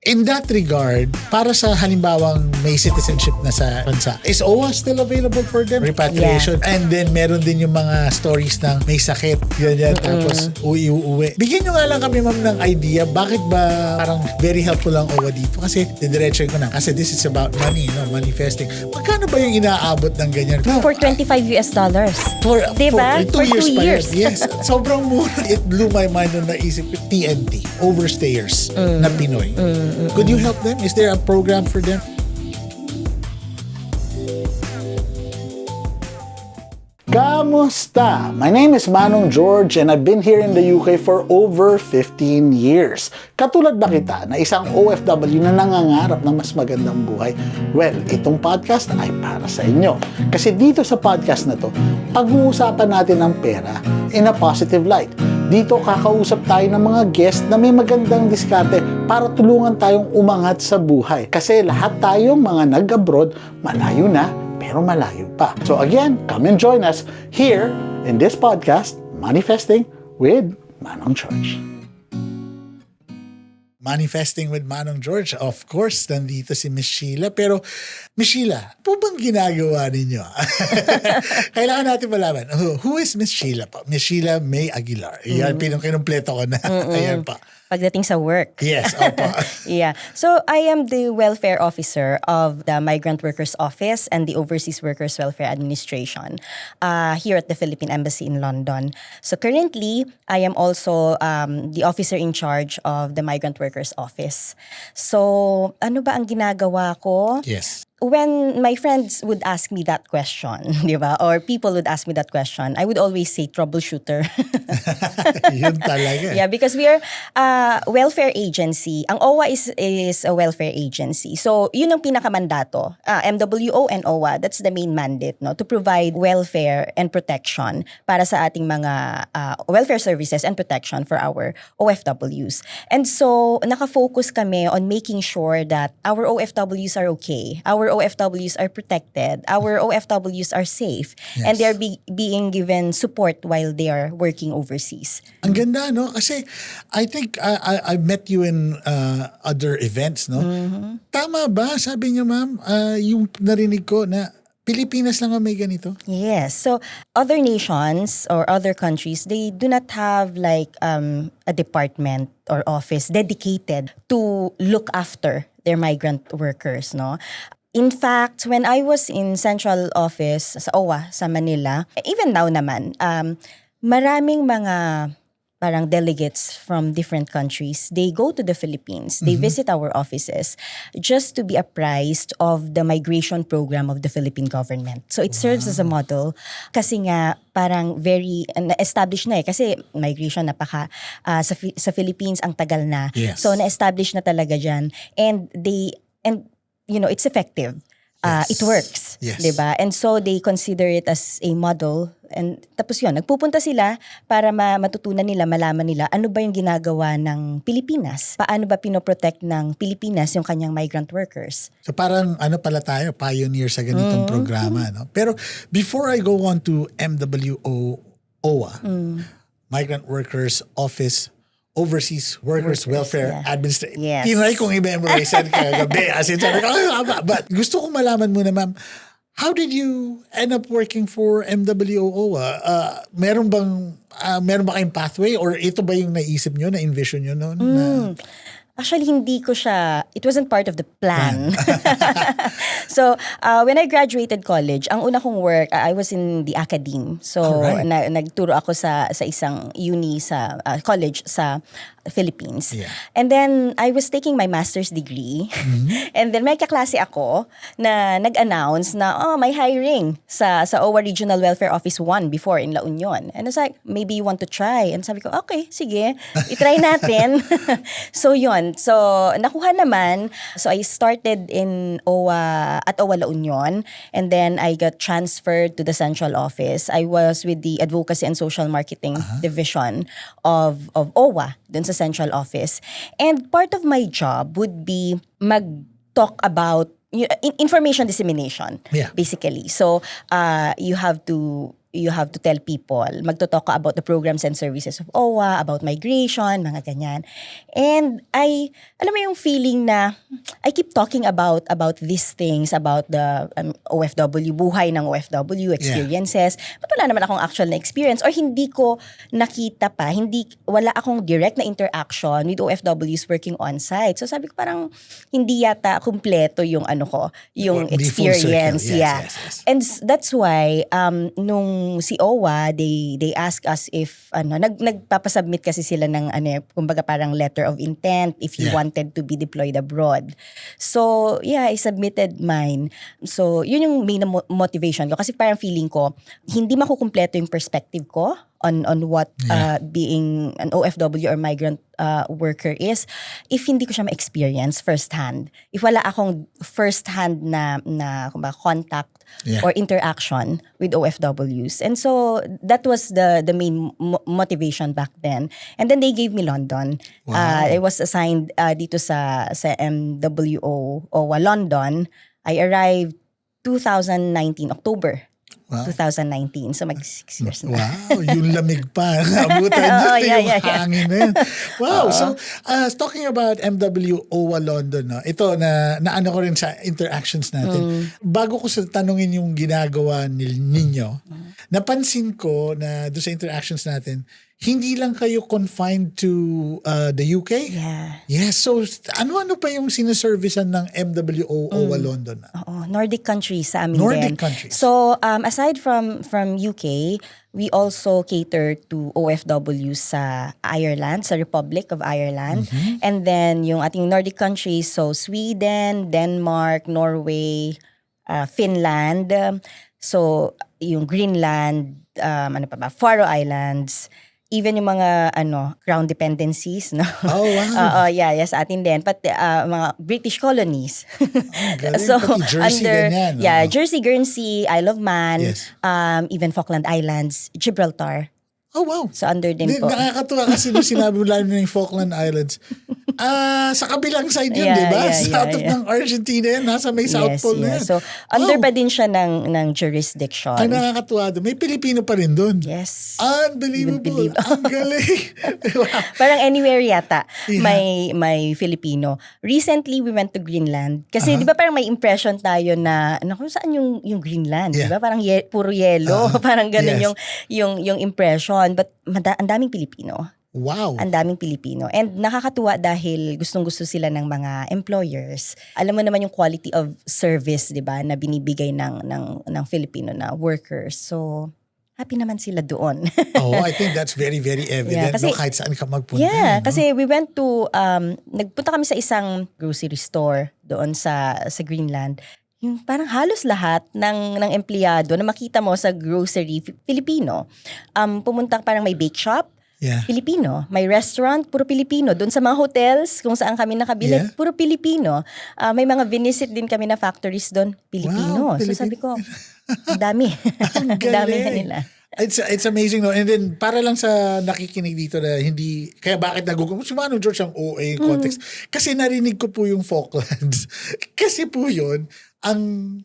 in that regard, para sa halimbawang may citizenship na sa bansa, is OWA still available for them? Repatriation. And then meron din yung mga stories ng may sakit, ganyan, tapos uwi. Bigyan nyo nga lang kami ma'am ng idea, bakit ba parang very helpful ang OWA dito? Kasi didiretso ko na. Kasi this is about money, manifesting. Magkano ba yung inaabot ng ganyan? No, For $25 For diba? 2 years pa years. yun. Yes. Sobrang mura. It blew my mind nung naisip ko. TNT, overstayers na Pinoy. Could you help them? Is there a program for them? Kamusta? My name is Manong George and I've been here in the UK for over 15 years. Katulad ba kita na isang OFW na nangangarap ng mas magandang buhay? Well, itong podcast ay para sa inyo. Kasi dito sa podcast na to, pag-uusapan natin ang pera in a positive light. Dito kakausap tayo ng mga guest na may magandang diskarte para tulungan tayong umangat sa buhay. Kasi lahat tayong mga nag-abroad, malayo na, pero malayo pa. So again, come and join us here in this podcast, Manifesting with Manong George. Manifesting with Manong George. Of course, nandito si Miss Sheila. Pero, Miss Sheila, po bang ginagawa ninyo? Kailangan natin malaman. Who is Miss Sheila po? Miss Sheila May Aguilar. Yan, kinumpleto ko na. Ayan pa. Pagdating sa work. Yes, opo. Yeah. So, I am the welfare officer of the Migrant Workers Office and the Overseas Workers Welfare Administration here at the Philippine Embassy in London. So, currently, I am also the officer in charge of the Migrant Workers Office. So, ano ba ang ginagawa ko? Yes. When my friends would ask me that question, di ba? Or people would ask me that question, I would always say troubleshooter. Yun talaga. Yeah, because we are a welfare agency. Ang OWA is a welfare agency. So, yun ang pinakamandato. MWO and OWA, that's the main mandate, no? To provide welfare and protection para sa ating mga welfare services and protection for our OFWs. And so, nakafocus kami on making sure that our OFWs are okay. Our OFWs are protected. Our OFWs are safe. Yes. And they are being given support while they are working overseas. Ang ganda, no? Kasi I think I met you in other events, no? Tama ba? Sabi niyo, ma'am, yung narinig ko na Pilipinas lang ang may ganito? Yes. So, other nations or other countries, they do not have like a department or office dedicated to look after their migrant workers, no? In fact, when I was in central office sa OWA sa Manila, even now naman, maraming mga parang delegates from different countries, they go to the Philippines, they visit our offices just to be apprised of the migration program of the Philippine government. So it serves as a model kasi nga parang very na-establish na kasi migration sa Philippines ang tagal na. Yes. So na-establish na talaga dyan and you know, it's effective. Yes. It works, Yes. 'di ba? And so they consider it as a model and tapos 'yun, nagpupunta sila para matutunan nila, malaman nila ano ba yung ginagawa ng Pilipinas. Paano ba pinoprotect ng Pilipinas yung kanyang migrant workers? So parang ano pala tayo, pioneer sa ganitong programa, no? Pero before I go on to MWO OWA, Migrant Workers Office, Overseas Workers Welfare yeah. Administration. Yes. Tinry kong i-memorize yan kagabi. As in, sabi ko, but gusto kong malaman muna, ma'am, how did you end up working for MWO? Meron ba kayong pathway or ito ba yung naisip nyo, na-envision nyo noon? Actually, hindi ko siya, it wasn't part of the plan. So, when I graduated college, ang una kong work, I was in the academe. So, Alright. nagturo ako sa isang uni sa college sa Philippines. Yeah. And then, I was taking my master's degree. And then, may kaklase ako na nag-announce na, may hiring sa OWA Regional Welfare Office 1 before in La Union. And I was like, maybe you want to try. And sabi ko, okay, sige, itry natin. So, yun. So, nakuha naman. So, I started in OWA, at OWA La Union. And then, I got transferred to the central office. I was with the Advocacy and Social Marketing Division of OWA, dun sa central office. And part of my job would be mag-talk about information dissemination, Yeah. basically. So, you have to you have to tell people, magto-talk ka about the programs and services of OWA, about migration, mga ganyan. And alam mo yung feeling na I keep talking about these things, about the OFW, buhay ng OFW, experiences. But wala naman akong actual na experience or hindi ko nakita pa, wala akong direct na interaction with OFWs working on-site. So sabi ko parang hindi yata kumpleto yung yung experience. Yes. And that's why nung si OWA, they ask us if nagpapasubmit kasi sila ng kumbaga parang letter of intent if you wanted to be deployed abroad. So I submitted mine. So yun yung main motivation ko kasi parang feeling ko hindi makukumpleto yung perspective ko on what being an OFW or migrant worker is if hindi ko siya ma-experience firsthand. If wala akong firsthand na kumbaga contact or interaction with OFWs. And so that was the main motivation back then. And then they gave me London. Wow. I was assigned dito sa MWO OWA London. I arrived 2019 October. Wow. 2019. So mag 6 years na. Wow, yung lamig pa. Abutan yung hangin na yun. Wow. So, talking about MWOA London, no, ito na ano ko rin sa interactions natin. Bago ko sa tanungin yung ginagawa ninyo, napansin ko na doon sa interactions natin, hindi lang kayo confined to the UK? Yeah. Yes. So, ano-ano pa yung sinaservicean ng MWOA London? Oo, Nordic countries sa amin Nordic din. countries. So, aside from UK, we also cater to OFWs sa Ireland, sa Republic of Ireland. And then, yung ating Nordic countries, so Sweden, Denmark, Norway, Finland, so yung Greenland, Faroe Islands, even yung mga crown dependencies, no? Oh, wow. Yes, atin din. But mga British colonies. Galing, pati Jersey ganyan. Yeah, Jersey, Guernsey, Isle of Man, Yes. even Falkland Islands, Gibraltar. Oh, wow. So under din po. Nakakatuwa kasi nung sinabi mo lalo na yung Falkland Islands. Sa kabilang side yun, Yeah, di ba? yeah, South yeah, of ng Argentina yan, nasa may South Pole na yan. So under pa din siya ng jurisdiction. Ay, nakakatuwa doon. May Pilipino pa rin doon. Yes. Unbelievable. Ang galing. Wow. Parang anywhere yata Yeah. may Filipino. Recently we went to Greenland kasi 'di ba parang may impression tayo na kung saan yung Greenland, 'di ba? Parang puro yellow, parang ganun Yes. yung impression, but ang daming Pilipino. Wow. Ang daming Pilipino. And nakakatuwa dahil gustong-gusto sila ng mga employers. Alam mo naman yung quality of service, 'di ba, na binibigay ng Filipino na workers. So happy naman sila doon. I think that's very, very evident. Kasi, kahit saan ka magpunta. Yeah, no? kasi we went to, nagpunta kami sa isang grocery store doon sa Greenland. Yung parang halos lahat ng empleyado na makita mo sa grocery, Filipino. Pumunta parang may bake shop, Yeah. Filipino. May restaurant, puro Pilipino. Doon sa mga hotels, kung saan kami nakabili, puro Pilipino. May mga vinisit din kami na factories doon, Pilipino. Wow, So sabi ko, ang dami. Ang Ang dami na galing. nila. It's amazing, no? And then, para lang sa nakikinig dito na hindi, kaya bakit nagugulo, sumano George ang OA yung context? Kasi narinig ko po yung Falklands. Kasi po yun, ang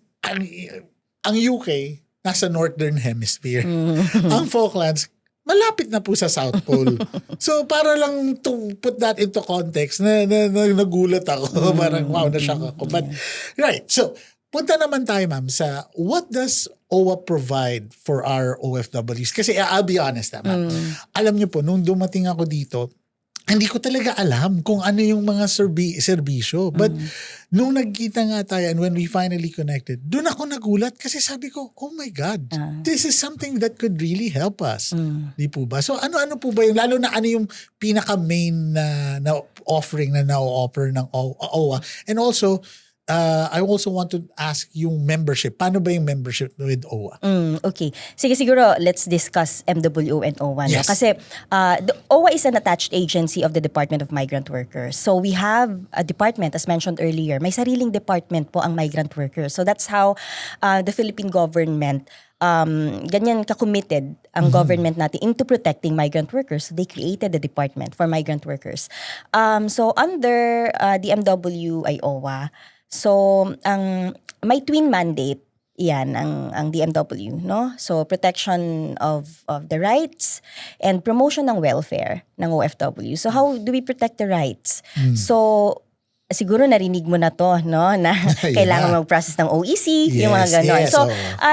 UK, nasa Northern Hemisphere. Ang Falklands, malapit na po sa South Pole. So, para lang to put that into context, nagulat ako. Parang, wow, na-shock ako. But, right, so, punta naman tayo, ma'am, sa what does OWA provide for our OFWs? Kasi I'll be honest, ma'am. Alam niyo po, nung dumating ako dito, hindi ko talaga alam kung ano yung mga serbisyo. But nung nagkita nga tayo and when we finally connected, doon ako nagulat kasi sabi ko, oh my God, this is something that could really help us. Di po ba? So ano-ano po ba yung, lalo na ano yung pinaka-main na offering na na-offer ng OWA? And also, I also want to ask yung membership. Paano ba yung membership with OWA? Okay. Sige, siguro let's discuss MWO and OWA. Yes. No? Kasi the OWA is an attached agency of the Department of Migrant Workers. So we have a department, as mentioned earlier. May sariling department po ang migrant workers. So that's how the Philippine government ganyan ka-committed ang government natin into protecting migrant workers. So they created the department for migrant workers. So under the MWI OWA, so, may twin mandate yan ang DMW, no? So protection of the rights and promotion ng welfare ng OFW. So how do we protect the rights? So siguro narinig mo na to, no, na kailangan mag-process ng OEC, yung mga ganon. Yes, So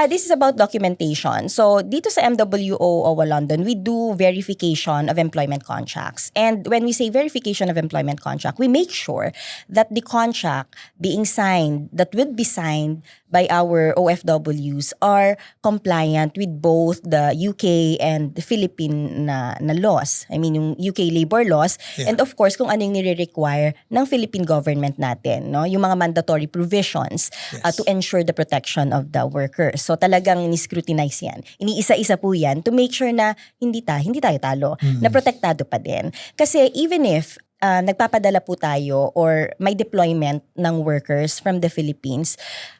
this is about documentation. So dito sa MWO OWA London, we do verification of employment contracts. And when we say verification of employment contract, we make sure that the contract being signed, that would be signed by our OFWs are compliant with both the UK and the Philippine na laws. I mean, yung UK labor laws and of course kung ano yung nire-require ng Philippine government natin, no? Yung mga mandatory provisions to ensure the protection of the workers. So talagang ni-scrutinize yan. Iniisa-isa po yan to make sure na hindi tayo talo, na protektado pa din. Kasi even if nagpapadala po tayo or may deployment ng workers from the Philippines,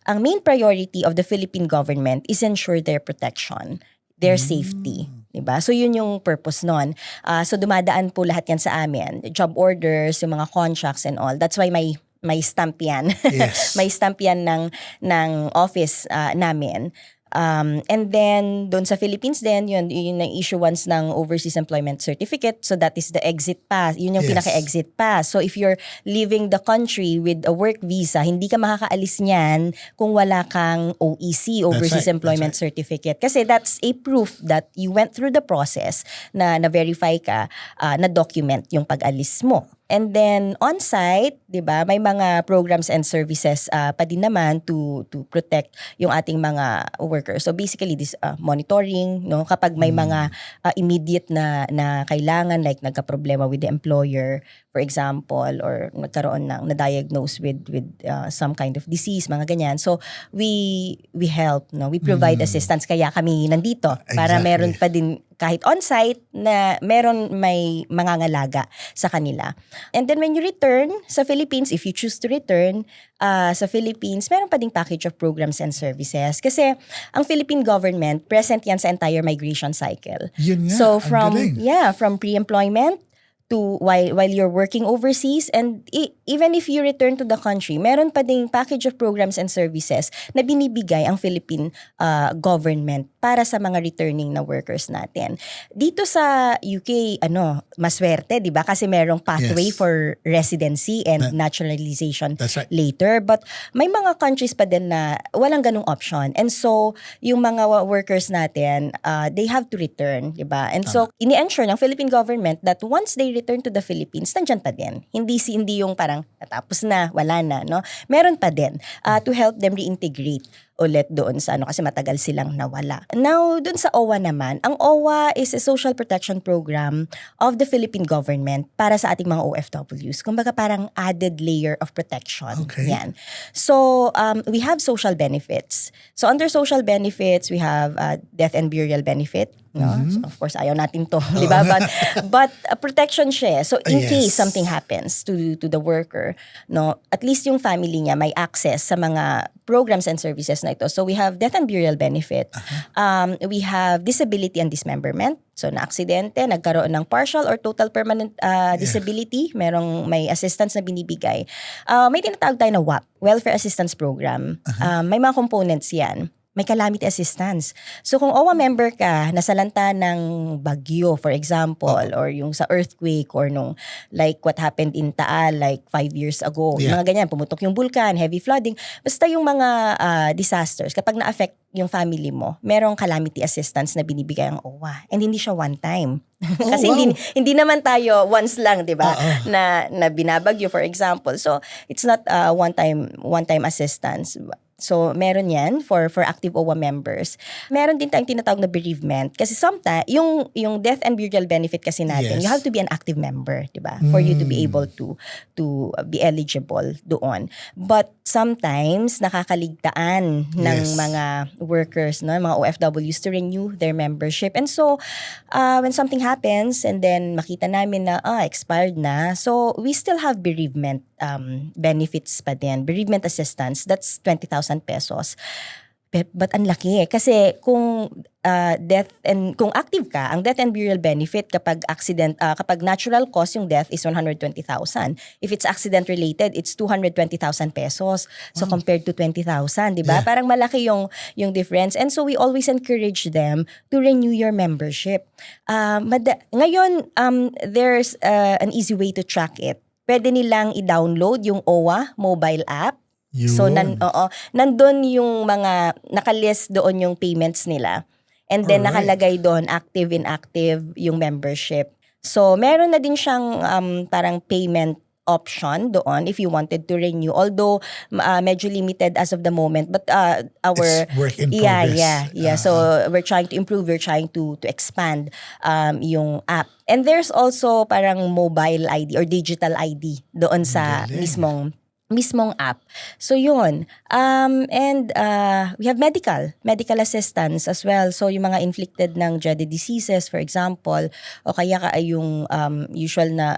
ang main priority of the Philippine government is ensure their protection, their safety. Diba? So yun yung purpose nun. So dumadaan po lahat yan sa amin. Job orders, yung mga contracts and all. That's why may stamp yan. Yes. May stamp yan ng office namin. And then, doon sa Philippines din, yun ang issuance ng Overseas Employment Certificate. So that is the exit pass. Yun yung pinaka-exit pass. So if you're leaving the country with a work visa, hindi ka makakaalis niyan kung wala kang OEC, Overseas Employment Certificate. Kasi that's a proof that you went through the process na verify ka, na document yung pag-alis mo. And then on-site, 'di ba, may mga programs and services pa din naman to protect yung ating mga workers. So basically this monitoring, no, kapag may mga immediate na kailangan, like nagka-problema with the employer, for example, or nagkaroon ng na-diagnose with some kind of disease, mga ganyan. So we help, no, we provide assistance, kaya kami nandito para meron pa din kahit on-site na may mangangalaga sa kanila. And then when you return sa Philippines, if you choose to return sa Philippines, meron pa ding package of programs and services. Kasi ang Philippine government, present yan sa entire migration cycle. Yun nga, So ang galing. from pre-employment to while you're working overseas, and even if you return to the country, meron pa ding package of programs and services na binibigay ang Philippine government para sa mga returning na workers natin. Dito sa UK, maswerte, 'di ba? Kasi merong pathway for residency and naturalization That's right. later. But may mga countries pa din na walang ganung option. And so, yung mga workers natin, they have to return, 'di ba? And so, ini-ensure ng Philippine government that once they return to the Philippines, nandyan pa din. Hindi yung parang natapos na, wala na, no? Meron pa din to help them reintegrate ulit doon sa kasi matagal silang nawala. Now, doon sa OWA naman, ang OWA is a social protection program of the Philippine government para sa ating mga OFWs. Kumbaga parang added layer of protection. Okay. Yan. So, we have social benefits. So, under social benefits, we have death and burial benefit. No? So, of course, ayaw natin to. Di ba? But protection siya. So, in case something happens to the worker, no, at least yung family niya may access sa mga programs and services na ito. So, we have death and burial benefit. We have disability and dismemberment. So, na-aksidente, nagkaroon ng partial or total permanent disability, may assistance na binibigay. May tinatawag tayo na WAP, Welfare Assistance Program. May mga components yan. May calamity assistance. So kung OWA member ka, nasalanta ng bagyo, for example, or yung sa earthquake, or nung like what happened in Taal like 5 years ago, mga ganyan, pumutok yung bulkan, heavy flooding, basta yung mga disasters, kapag na-affect yung family mo, merong calamity assistance na binibigay ang OWA. And hindi siya one time. Kasi hindi naman tayo once lang, 'di ba? Na binabagyo, for example. So it's not one time assistance. So, meron yan for active OWA members. Meron din tayong tinatawag na bereavement. Kasi sometimes, yung death and burial benefit kasi natin, you have to be an active member, di ba? For you to be able to be eligible doon. But sometimes, nakakaligtaan ng mga workers, no, mga OFWs to renew their membership. And so, when something happens, and then makita namin na, expired na, so we still have bereavement benefits pa din. Bereavement assistance, that's 20,000 pesos. But ang laki kasi kung kung active ka, ang death and burial benefit kapag kapag natural cause yung death is 120,000. If it's accident related, it's 220,000 pesos. So compared to 20,000, 'di ba? Yeah. Parang malaki yung difference. And so we always encourage them to renew your membership. Ngayon there's an easy way to track it. Pwede nilang i-download yung OWA mobile app. So nandun yung mga nakalist doon yung payments nila. And then Alright. nakalagay doon active, inactive yung membership. So meron na din siyang parang payment option doon if you wanted to renew. Although medyo limited as of the moment, but It's work in progress. Yeah. So we're trying to improve, we're trying to expand yung app. And there's also parang mobile ID or digital ID doon sa Galing. mismong app. So yun. And we have medical assistance as well. So yung mga inflicted ng dreaded diseases, for example, o kaya yung usual na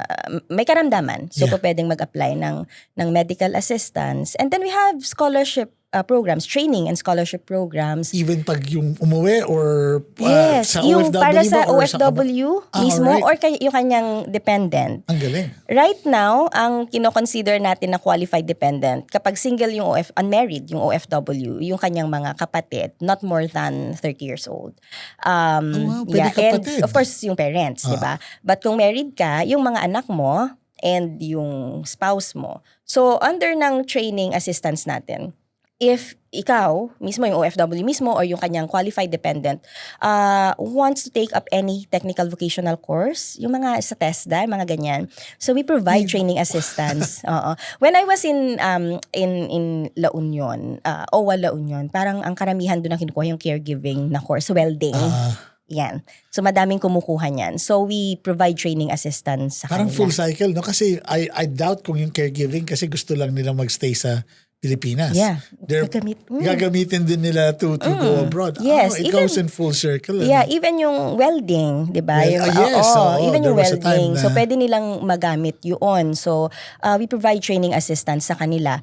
may karamdaman. So pwedeng mag-apply ng medical assistance. And then we have scholarship programs, training and scholarship programs. Even pag yung umuwi or Yes, sa yung OFW para sa ba or sa OFW mismo alright. or yung kanyang dependent. Ang galing. Right now, ang kino-consider natin na qualified dependent, kapag single yung unmarried, yung OFW, yung kanyang mga kapatid, not more than 30 years old. Wow, pwede kapatid. And of course, yung parents, di ba? But kung married ka, yung mga anak mo and yung spouse mo. So, under ng training assistance natin, if ikaw, mismo yung OFW mismo or yung kanyang qualified dependent, wants to take up any technical vocational course, yung mga sa TESDA, mga ganyan. So we provide training assistance. When I was in La Union, OWA La Union, parang ang karamihan doon ang kinukuha yung caregiving na course, welding. Yan. So madaming kumukuha niyan. So we provide training assistance sa Parang kanila. full cycle, no? Kasi I doubt kung yung caregiving kasi gusto lang nilang magstay sa Pilipinas. Yeah. They're gagamitin din nila to go abroad. Yes, It goes in full circle. Yeah, even yung welding, 'di ba? Even there yung was a time welding. na- So pwede nilang magamit 'yun. So we provide training assistance sa kanila.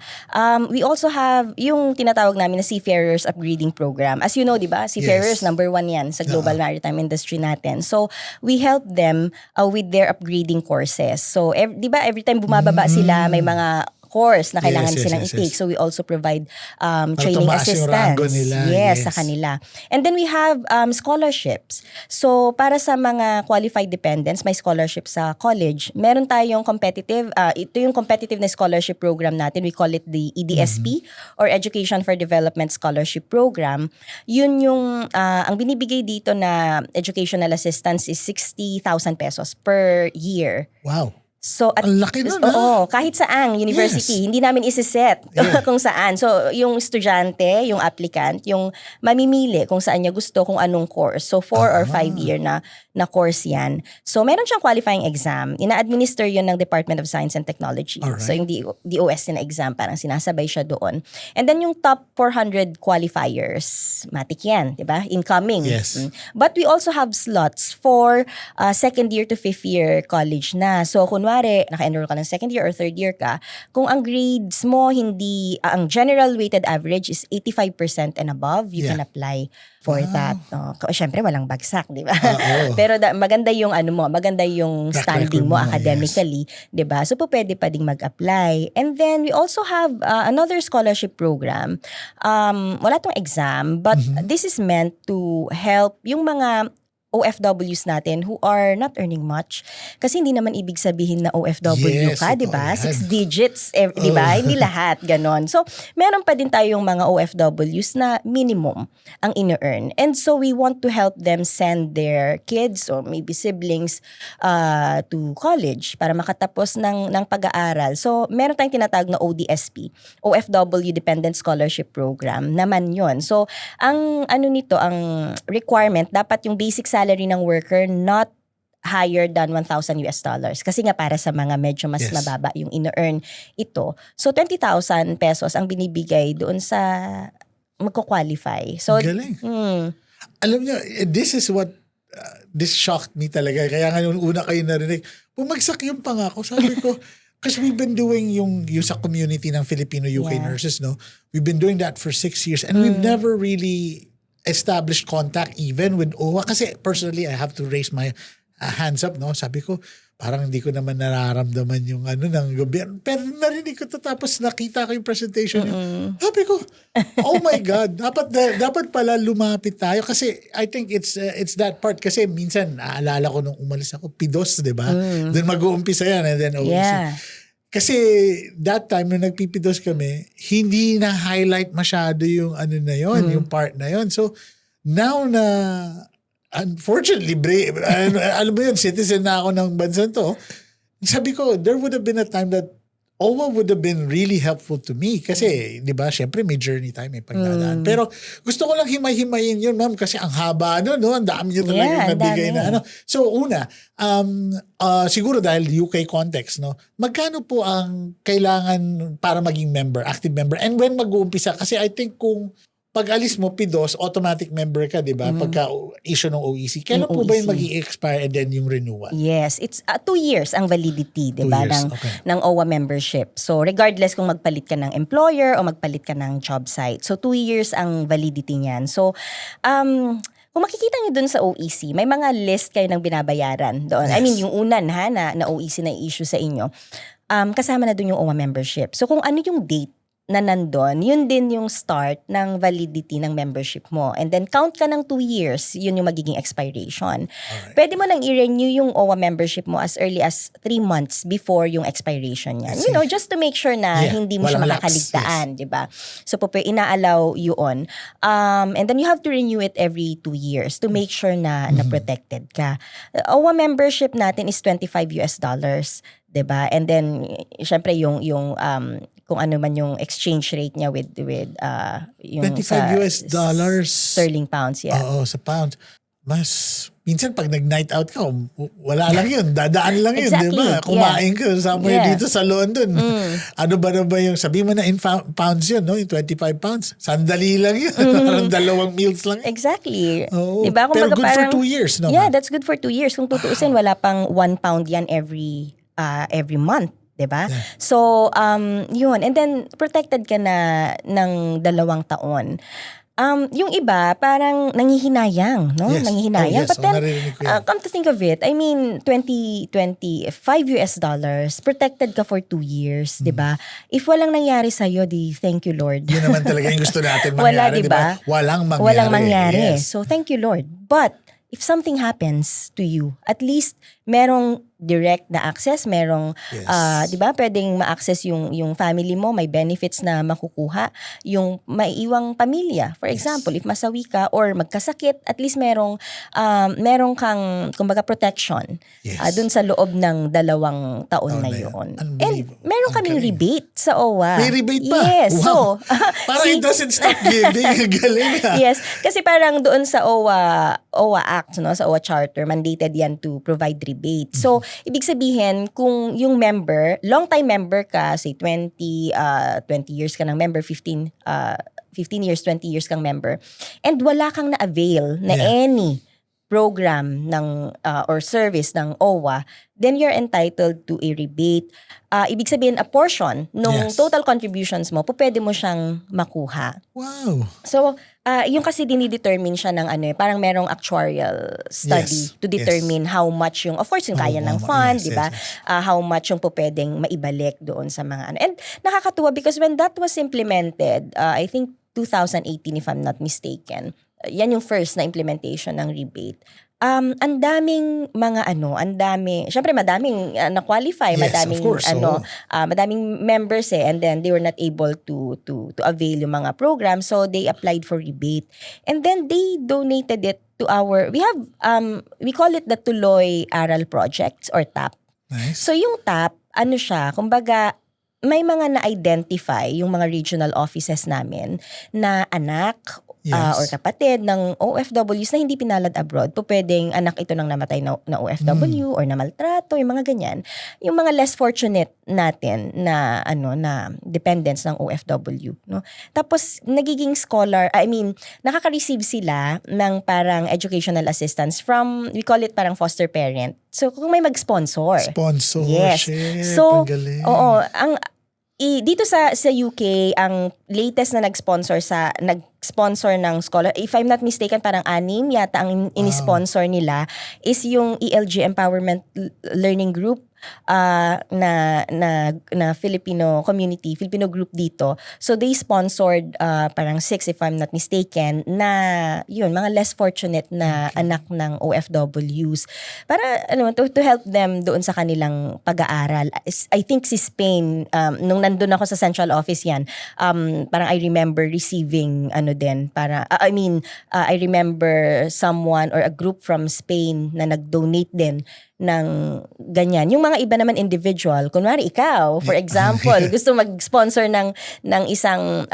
We also have yung tinatawag namin na Seafarers Upgrading Program. As you know, 'di ba? Seafarers Yes. number 1 'yan sa global maritime industry natin. So we help them with their upgrading courses. So 'di ba every time bumababa sila may mga course na kailangan silang i-take. So we also provide training tumaas yung rango assistance. nila. Yes, sa kanila. And then we have scholarships. So para sa mga qualified dependents, may scholarship sa college. Meron tayong competitive, ito yung competitive na scholarship program natin. We call it the EDSP or Education for Development Scholarship Program. Yun yung, ang binibigay dito na educational assistance is 60,000 pesos per year. Wow. So Ang laki nun, oo, kahit saang university, hindi namin isiset kung saan. So yung estudyante, yung applicant, yung mamimili kung saan niya gusto, kung anong course. So 4 or 5 year na course yan. So meron siyang qualifying exam. Ina-administer yun ng Department of Science and Technology. Alright. So yung DOS na exam, parang sinasabay siya doon. And then yung top 400 qualifiers, matik yan, di ba? Incoming. Yes. But we also have slots for second year to fifth year college na. So kunwari, naka-enroll ka ng second year or third year ka, kung ang grades mo hindi, ang general weighted average is 85% and above, you can apply for that. Siyempre, walang bagsak, di ba? Pero maganda yung maganda yung Track standing record mo mo, academically, di ba? So, pwede pa ding mag-apply. And then, we also have another scholarship program. Wala tong exam, but this is meant to help yung mga OFWs natin who are not earning much. Kasi hindi naman ibig sabihin na OFW Yes, ka, di ba? totoo yan. 6 digits, di ba? Hindi lahat, ganon. So, meron pa din tayong mga OFWs na minimum ang ine-earn. And so, we want to help them send their kids or maybe siblings to college para makatapos ng pag-aaral. So, meron tayong tinatawag na ODSP, OFW Dependent Scholarship Program, naman yon. So, ang ang requirement, dapat yung basic salary ng worker not higher than $1,000 kasi nga para sa mga medyo mas mababa yung ine-earn ito. So 20,000 pesos ang binibigay doon sa magko-qualify. So Galing. Alam niyo, this is what this shocked me talaga. Kaya nga nung una kayo narinig, bumagsak yung pangako. Sabi ko, Because we've been doing yung sa community ng Filipino-UK nurses, no? We've been doing that for 6 years and we've never really established contact even with OWA. Kasi personally, I have to raise my hands up, no? Sabi ko, parang hindi ko naman nararamdaman yung ng gobyerno. Pero narinig ko to, tapos nakita ko yung presentation niyo. Sabi ko, oh my God, dapat pala lumapit tayo kasi I think it's that part kasi minsan naalala ko nung umalis ako, PIDOS, di ba? Then mag-uumpisa yan and then OEC. Yeah. Kasi that time nung nagpipidos kami, hindi na highlight masyado yung na yon, yung part na yon. So now na unfortunately, alam mo yun, citizen na ako ng bansa to, sabi ko, there would have been a time that OWA would have been really helpful to me kasi, di ba, syempre may journey time, may pagdadaan. Pero gusto ko lang himay-himayin yun, ma'am, kasi ang haba, no? Ang dami nyo talagang nabigay na, So, una, siguro dahil UK context, no? Magkano po ang kailangan para maging member, active member? And when mag-uumpisa? Kasi I think kung pag-alis mo, PIDOS, automatic member ka, di ba? Pagka-issue ng OEC. Kailan po ba yung mag-i-expire and then yung renewal? Yes, it's 2 years ang validity, di ba, ng OWA membership. So regardless kung magpalit ka ng employer o magpalit ka ng job site. So 2 years ang validity niyan. So kung makikita niyo dun sa OEC, may mga list kayo ng binabayaran doon. Yes. I mean, yung unan na OEC na issue sa inyo. Kasama na dun yung OWA membership. So kung ano yung date na nandun, yun din yung start ng validity ng membership mo. And then count ka ng 2 years, yun yung magiging expiration. Alright. Pwede mo nang i-renew yung OWA membership mo as early as 3 months before yung expiration niyan. You know, just to make sure na hindi mo siya makakaligtaan, di ba? So, ina-allow yun. And then you have to renew it every 2 years to make sure na protected ka. OWA membership natin is $25, di ba? And then, syempre, yung kung ano man yung exchange rate niya with yung $25 sterling pounds, yeah. Oo, sa pounds. Minsan pag nag-night out ka, wala lang yun. Dadaan lang yun, exactly. di ba? Kumain ka somewhere dito sa London. Ano ba yung, sabi mo na in pounds yun, no? Yung 25 pounds. Sandali lang yun. Parang 2 meals lang. Exactly. Oo. Diba? Pero good for 2 years, no? Yeah, that's good for 2 years. Kung tutuusin, wala pang 1 pound yan every month. Diba? Yeah. So, yun. And then, protected ka na ng 2 taon. Yung iba, parang nangihinayang, no? Yes. Nangihinayang. Yes. But then, Narinig ko yan. come to think of it, I mean, $25 protected ka for 2 years, diba? If walang nangyari sa'yo, thank you, Lord. Yun naman talaga yung gusto natin Wala, mangyari, diba? Walang mangyari. Walang mangyari. Yes. So, thank you, Lord. But, if something happens to you, at least merong direct na access, merong, Yes. di ba, pwedeng ma-access yung family mo, may benefits na makukuha, yung maiiwang pamilya. For example, if masawi ka or magkasakit, at least merong kang, kumbaga, protection dun sa loob ng 2 taon na yun. And meron kaming rebate sa OWA. May rebate pa? Yes. Wow. So, parang it doesn't stop giving. Galing ah. Yes, kasi parang doon sa OWA Act, no, sa OWA Charter, mandated yan to provide rebate. So, ibig sabihin, kung yung member, long-time member ka, say 20 years ka ng member, 15 years, 20 years kang member, and wala kang na-avail na any program ng or service ng OWA, then you're entitled to a rebate. Ibig sabihin, a portion nung total contributions mo, pwede mo siyang makuha. Wow. So, yung kasi dinidetermine siya ng parang merong actuarial study to determine how much yung, of course, yung kaya ng fund, di ba? How much yung pwedeng maibalik doon sa mga And nakakatuwa because when that was implemented, I think 2018 if I'm not mistaken, yan yung first na implementation ng rebate. Ang daming mga syempre madaming na-qualify, madaming madaming members and then they were not able to avail yung mga programs, so they applied for rebate. And then they donated it to we call it the Tuloy Aral Projects or TAP. Nice. So yung TAP, siya, kumbaga, may mga na-identify yung mga regional offices namin na anak Yes. or kapatid ng OFWs na hindi pinalad abroad, pwedeng anak ito ng namatay na OFW or na maltrato, yung mga ganyan. Yung mga less fortunate natin na na dependents ng OFW, no? Tapos nagiging scholar, nakaka-receive sila ng parang educational assistance from, we call it parang foster parent. So kung may mag-sponsor. Sponsorship. Yes. So, ang galing. oo, dito sa UK, ang latest na nag-sponsor ng scholar, if I'm not mistaken, parang 6 yata ang in-sponsor nila, is yung ELG Empowerment Learning Group na Filipino community, Filipino group dito. So they sponsored parang 6, if I'm not mistaken, na yun, mga less fortunate na anak ng OFWs. Para to help them doon sa kanilang pag-aaral. I think si Spain, nung nandun ako sa central office yan, parang I remember receiving I remember someone or a group from Spain na nag-donate din ng ganyan. Yung mga iba naman individual, kunwari ikaw, for example, gusto mag-sponsor ng isang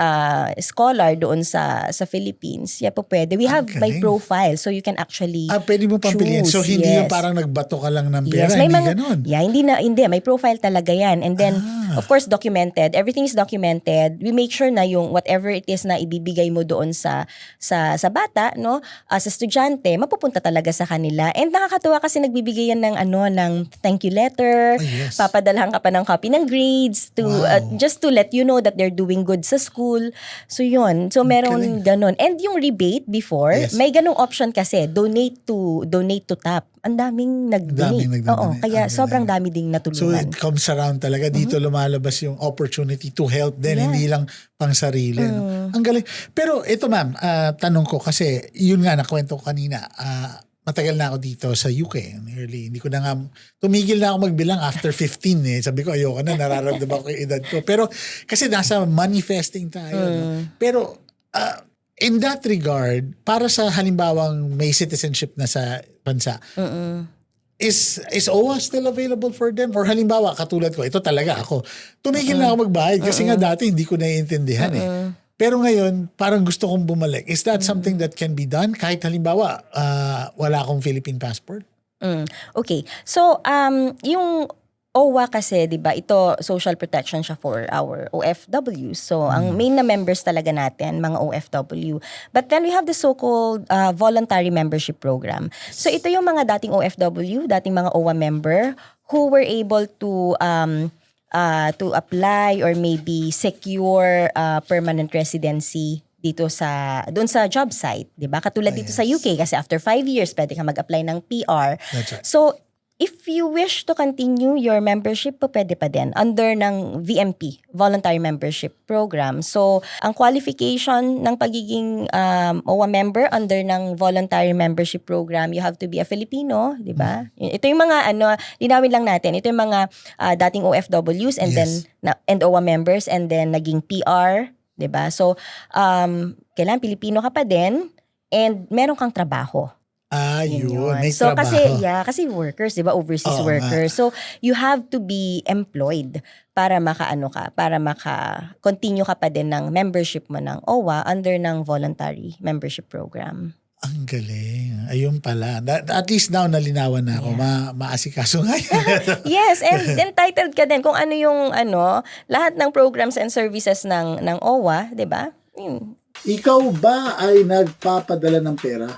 scholar doon sa Philippines, po pwede. We have my profile, so you can actually pwede mo pampiliin. choose. So hindi yung parang nagbato ka lang ng pera, Yes, hindi ganun. Yeah, hindi. May profile talaga yan. And then, of course, documented. Everything is documented. We make sure na yung whatever it is na ibibigay mo doon sa bata, no, sa estudyante, mapupunta talaga sa kanila. And nakakatuwa kasi nagbibigay yan ng thank you letter. Yes. Papadalhan ka pa ng copy ng grades to just to let you know that they're doing good sa school. So yun. So meron ganon. And yung rebate before, may ganong option kasi, donate to tap. Ang daming nag-donate. Oo, kaya sobrang dami ding So natulungan. it comes around talaga. Dito lumalabas yung opportunity to help din. Hindi lang pang sarili. No? Ang galing. Pero ito ma'am, tanong ko kasi yun nga nakwento ko kanina. Matagal na ako dito sa UK. Hindi ko na nga, tumigil na ako magbilang after 15 eh. Sabi ko, ayoko na, nararamdaman ko yung edad ko. Pero kasi nasa manifesting tayo. No? Pero in that regard, para sa halimbawang may citizenship na sa bansa, is OWA still available for them? Or halimbawa, katulad ko, ito talaga ako. Tumigil na ako magbayad kasi nga dati hindi ko naiintindihan eh. Pero ngayon, parang gusto kong bumalik. Is that something that can be done? Kahit halimbawa, wala akong Philippine passport? Okay. So, yung OWA kasi, di ba, ito social protection siya for our OFWs. So, ang main na members talaga natin, mga OFW. But then we have the so-called voluntary membership program. So, ito yung mga dating OFW, dating mga OWA member who were able to apply or maybe secure permanent residency dito doon sa job site, 'di ba? Katulad dito sa UK kasi after 5 years pwede ka mag-apply ng PR. That's right. So if you wish to continue your membership, pwede pa din under ng VMP, Voluntary Membership Program. So, ang qualification ng pagiging OWA member under ng Voluntary Membership Program, you have to be a Filipino, di ba? Ito yung mga, linawin lang natin, ito yung mga dating OFWs and then and OWA members and then naging PR, di ba? So, kailangan Pilipino ka pa din and meron kang trabaho. Yun. May So trabaho. kasi workers, 'di ba, overseas workers. So you have to be employed para maka-continue ka pa din ng membership mo ng OWA under ng voluntary membership program. Ang galing. Ayun pala. At least now nalinawan na ako. Maasikaso nga yun. Yes, and entitled ka din kung ano yung lahat ng programs and services ng OWA, 'di ba? Ikaw ba ay nagpapadala ng pera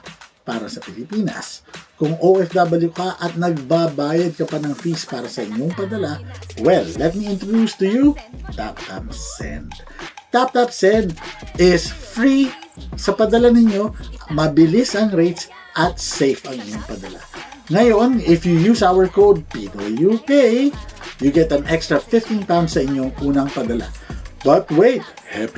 para sa Pilipinas? Kung OFW ka at nagbabayad ka pa ng fees para sa inyong padala, well, let me introduce to you TapTap Send. TapTap Send is free sa padala ninyo, mabilis ang rates at safe ang inyong padala. Ngayon, if you use our code PINOYUK, you get an extra £15 sa inyong unang padala. But wait, hep.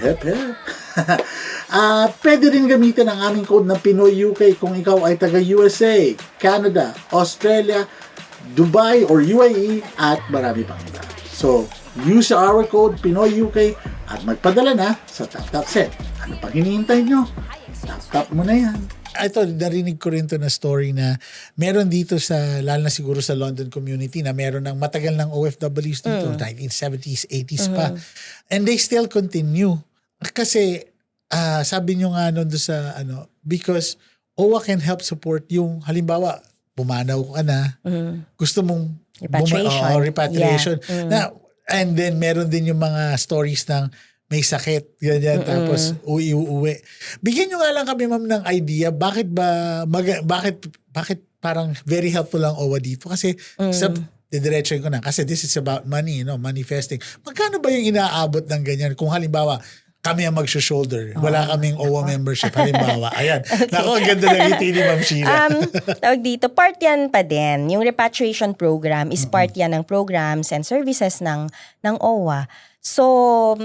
Pwede rin gamitin ang aming code ng Pinoy UK kung ikaw ay taga USA, Canada, Australia, Dubai, or UAE at marami pang iba. So, use our code Pinoy UK at magpadala na sa TapTap Send. Ano pang hinihintay nyo? Tap mo na yan. Ito, narinig ko rin to na story na meron dito lalo na siguro sa London community na meron ng matagal ng OFWs dito, 1970s, 80s pa. And they still continue. Kasi sabi nyo nga doon sa because OWA can help support yung halimbawa pumanaw ka na, gusto mong repatriation. Yeah. And then meron din yung mga stories ng may sakit, ganyan, tapos uuwi. Bigyan nyo nga lang kami, ma'am, ng idea, bakit parang very helpful ang OWA dito? Kasi didiretso ko na, kasi this is about money, manifesting. Magkano ba yung inaabot ng ganyan? Kung halimbawa, kami ang mag-shoulder. Wala kaming OWA membership. Halimbawa, ayan. Naku, ang ganda ng ngiti ni Ma'am Sheila. Tawag dito, part yan pa din. Yung repatriation program is part yan ng programs and services ng OWA. So,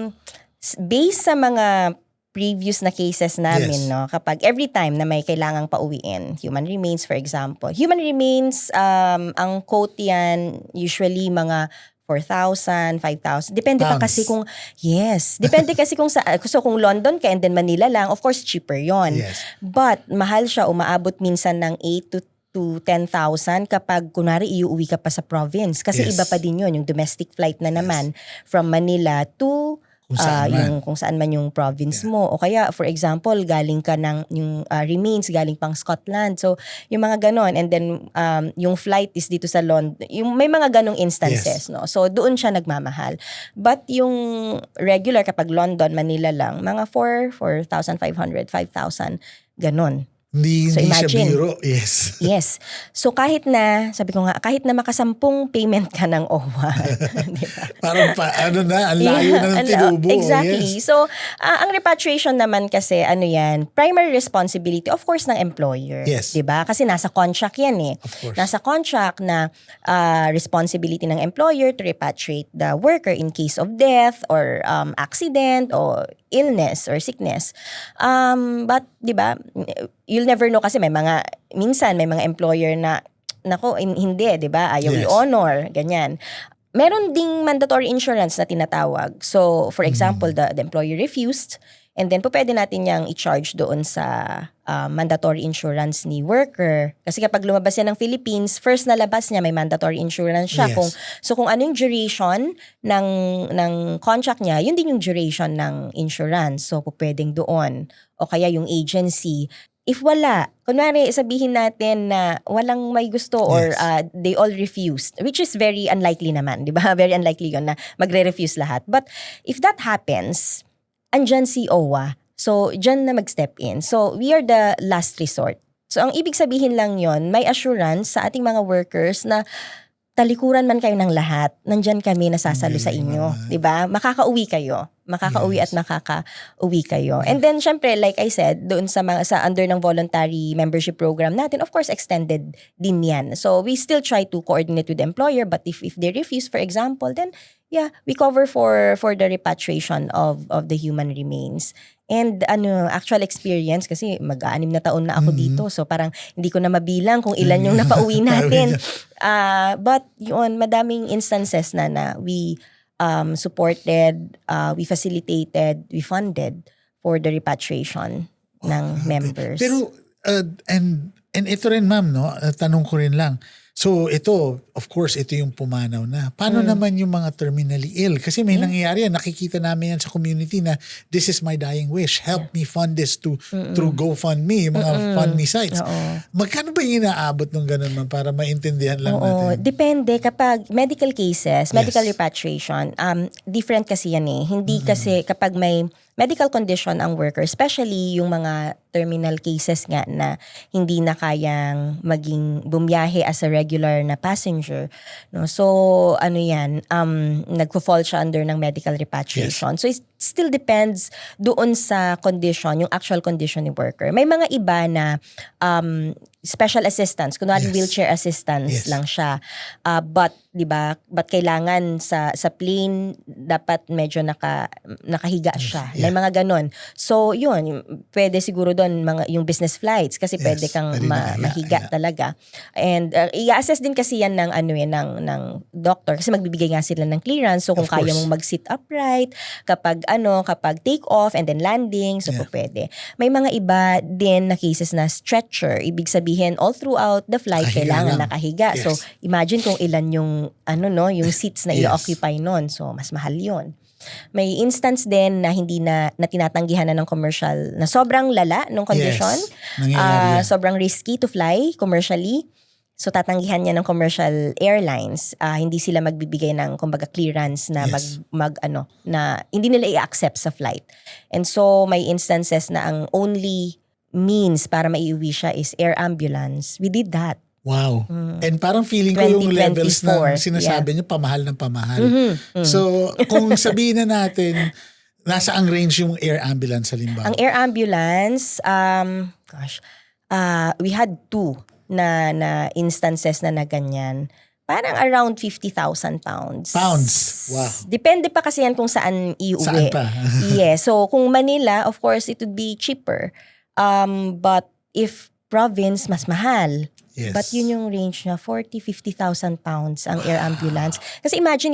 based sa mga previous na cases namin, kapag every time na may kailangang pauwiin, human remains, for example. Human remains, ang quote yan, usually mga 4,000, 5,000. Depende pa kasi kung, depende kasi kung kung London ka and then Manila lang, of course, cheaper yon. Yes. But, mahal siya, umaabot minsan ng 8 to 10,000 kapag kunwari iuwi ka pa sa province. Kasi iba pa din yon, yung domestic flight na naman from Manila to kung saan man yung province mo. O kaya, for example, galing ka ng yung remains, galing pang Scotland. So, yung mga ganon. And then, yung flight is dito sa London. Yung, may mga ganong instances, no? So, doon siya nagmamahal. But yung regular, kapag London, Manila lang, mga 4,500, 5,000, ganon. Hindi So, siya imagine. biro. Yes. Yes. So kahit na, sabi ko nga, kahit na makasampung payment ka ng OWA. Diba? Parang ang layo na ng tinubo. Exactly. Yes. So, ang repatriation naman kasi, primary responsibility, of course, ng employer. Yes. Diba? Kasi nasa contract yan eh. Of course. Nasa contract na responsibility ng employer to repatriate the worker in case of death or accident or illness or sickness. But, diba, you'll never know kasi minsan may mga employer na, hindi, di ba? Ayaw i-honor, ganyan. Meron ding mandatory insurance na tinatawag. So, for example, the employer refused, and then pwede natin niyang i-charge doon sa mandatory insurance ni worker. Kasi kapag lumabas yan ng Philippines, first na labas niya, may mandatory insurance siya. Yes. Kung ano yung duration ng contract niya, yun din yung duration ng insurance. So, pwedeng doon. O kaya yung agency. If wala, kunwari sabihin natin na walang may gusto or they all refused, which is very unlikely naman, di ba? Very unlikely yun na magre-refuse lahat. But if that happens, andyan si OWA. So, dyan na mag-step in. So, we are the last resort. So, ang ibig sabihin lang yon, may assurance sa ating mga workers na talikuran man kayo ng lahat, nandyan kami nasasalo sa inyo. Diba? Makakauwi kayo. Makakauwi at makakauwi kayo. And then, syempre, like I said, doon sa under ng voluntary membership program natin, of course, extended din yan. So, we still try to coordinate with the employer, but if they refuse, for example, then, we cover for the repatriation of the human remains. And actual experience, kasi mag-6 na taon na ako dito. So parang hindi ko na mabilang kung ilan yung napauwi natin. But yun, madaming instances na we supported, we facilitated, we funded for the repatriation ng members. Pero, and ito rin, ma'am, tanong ko rin lang. So ito, of course, ito yung pumanaw na. Paano naman yung mga terminally ill? Kasi may nangyayari yan. Nakikita namin yan sa community na this is my dying wish. Help me fund this through GoFundMe, yung mga fund me sites. Magkano ba yung inaabot ng ganun, ma'am, para maintindihan lang natin? Depende. Kapag medical cases, medical repatriation, different kasi yan eh. Hindi kasi kapag may medical condition ang worker, especially yung mga terminal cases nga na hindi na kayang bumiyahe as a regular na passenger. No? So, nagpo-fall siya under ng medical repatriation. So, it still depends doon sa condition, yung actual condition ni worker. May mga iba na special assistance, kunwari wheelchair assistance lang siya. But, di ba, kailangan sa plane, dapat medyo nakahiga siya. May mga ganon. So, yun, pwede siguro doon yung business flights kasi pwede kang mahiga talaga. And i-assess din kasi yan ng doctor kasi magbibigay nga sila ng clearance. So, kung kaya mong mag-sit upright, kapag take off and then landing, so pwede. May mga iba din na cases na stretcher. Ibig sabihin, all throughout the flight, kailangan nakahiga. So, imagine kung ilan yung, yung seats na i-occupy nun. So, mas mahal yun. May instance din na hindi na tinatanggihan na ng commercial na sobrang lala nung condition. Yes, nangyayari yan. Sobrang risky to fly commercially. So tatanggihan niya ng commercial airlines. Hindi sila magbibigay ng kumbaga clearance na Yes. na hindi nila i-accept sa flight. And so may instances na ang only means para maiuwi siya is air ambulance. We did that. Wow. And parang feeling ko yung levels na 2024, sinasabi niyo, pamahal ng pamahal. So, kung sabihin na natin, nasa ang range yung air ambulance halimbawa. Ang air ambulance, we had 2 na instances na ganyan. Parang around 50,000 pounds. Pounds. Wow. Depende pa kasi yan kung saan iuwi. Saan pa? Yes. So kung Manila, of course, it would be cheaper. But if province, mas mahal. Yes. But yun yung range na 40,000-50,000 pounds ang air ambulance. Kasi imagine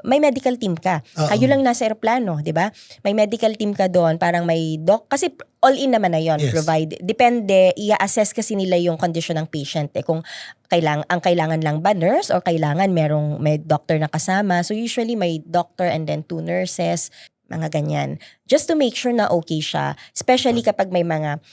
may medical team ka. Kayo lang nasa aeroplano, di ba? May medical team ka doon, parang may kasi all-in naman na yon. Yes. Provide. Depende, i-assess kasi nila yung condition ng patient. Kung kailangan lang ba nurse or kailangan may doctor na kasama. So usually may doctor and then 2 nurses, mga ganyan. Just to make sure na okay siya. Especially kapag may mga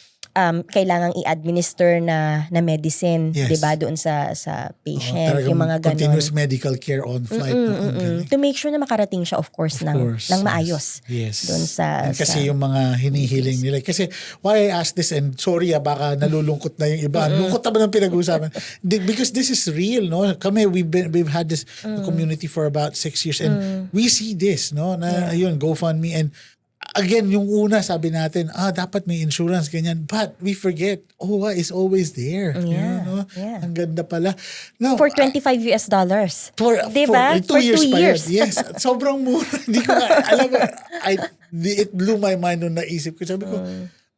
kailangang i-administer na medicine, Yes. 'di ba, doon sa patient, Talagang yung mga ganun. continuous medical care on flight. Ang galing. To make sure na makarating siya of course ng maayos. Yes. Doon sa And kasi yung mga hinihiling nila. Kasi why I ask this, and sorry baka nalulungkot na yung iba. Lungkot na ba ng pinag-uusapan? Because this is real, no? Kami, we've had this community for about 6 years and we see this, no? Na ayun, GoFundMe, and again, yung una sabi natin, dapat may insurance, ganyan. But we forget, OWA is always there. Yeah, You know? yeah. Ang ganda pala. No, For $25. Diba? For 2 years For 2 pa years. yun. Yes. Sobrang mura. Hindi ko nga, alam mo, it blew my mind nung naisip ko. Sabi ko,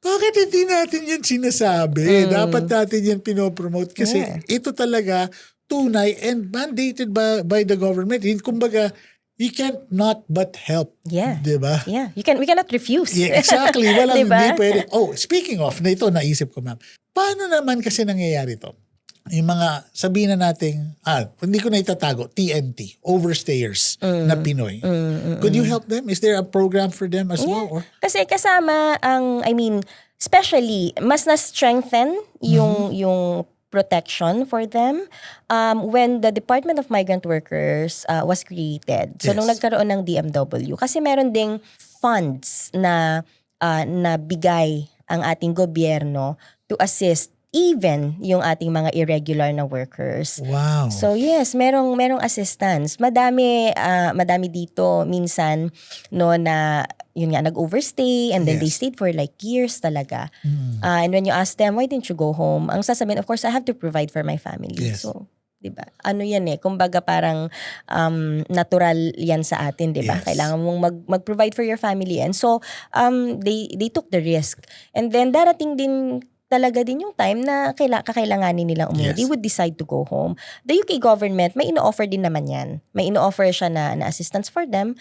bakit hindi natin yan sinasabi? Dapat natin yan pinopromote. Kasi ito talaga tunay and mandated by the government. Kumbaga, you can't not but help. Yeah. Diba? Yeah, we cannot refuse. Yeah, exactly. Walang Diba? hindi pwede. Oh, speaking of, na ito naisip ko, ma'am. Paano naman kasi nangyayari to? Yung mga, sabihin na natin, hindi ko na itatago, TNT, overstayers na Pinoy. Could you help them? Is there a program for them as well? Or? Kasi kasama especially, mas na-strengthen yung protection for them when the Department of Migrant Workers was created. So, Yes. nung nagkaroon ng DMW, kasi meron ding funds na bigay ang ating gobyerno to assist even yung ating mga irregular na workers. Wow. So yes, merong assistance. Madami dito minsan no na yun nga nag-overstay and then they Yes. stayed for like years talaga. And when you ask them, why didn't you go home? Ang sasabihin, of course, I have to provide for my family. Yes. So, 'di ba? Ano 'yan kumbaga parang natural 'yan sa atin, 'di ba? Yes. Kailangan mong mag-provide for your family. And so they took the risk. And then darating din talaga din yung time na kakailanganin nilang umuwi. Yes. They would decide to go home. The UK government, may ino-offer din naman yan. May ino-offer siya na assistance for them.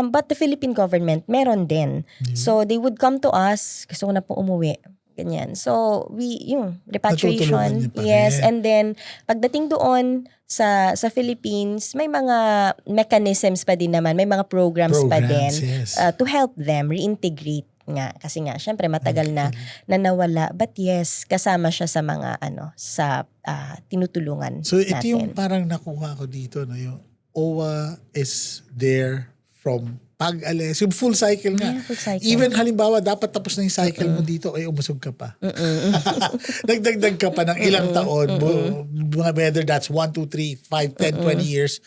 But the Philippine government, meron din. So they would come to us, gusto ko na pong umuwi. Ganyan. So yung repatriation. Natutulungan niyo pa Yes. rin. And then, pagdating doon sa Philippines, may mga mechanisms pa din naman. May mga programs pa din yes. to help them reintegrate nga kasi nga syempre matagal na nawala, but yes, kasama siya sa mga sa tinutulungan So ito natin. yung parang nakuha ko dito, no, yung OWA is there from pag-alis, yung full cycle nga. Yeah, full cycle. Even halimbawa, dapat tapos na yung cycle mo dito, ay umusog ka pa. Nagdagdag ka pa ng ilang taon, whether that's 1, 2, 3, 5, 10, 20 years,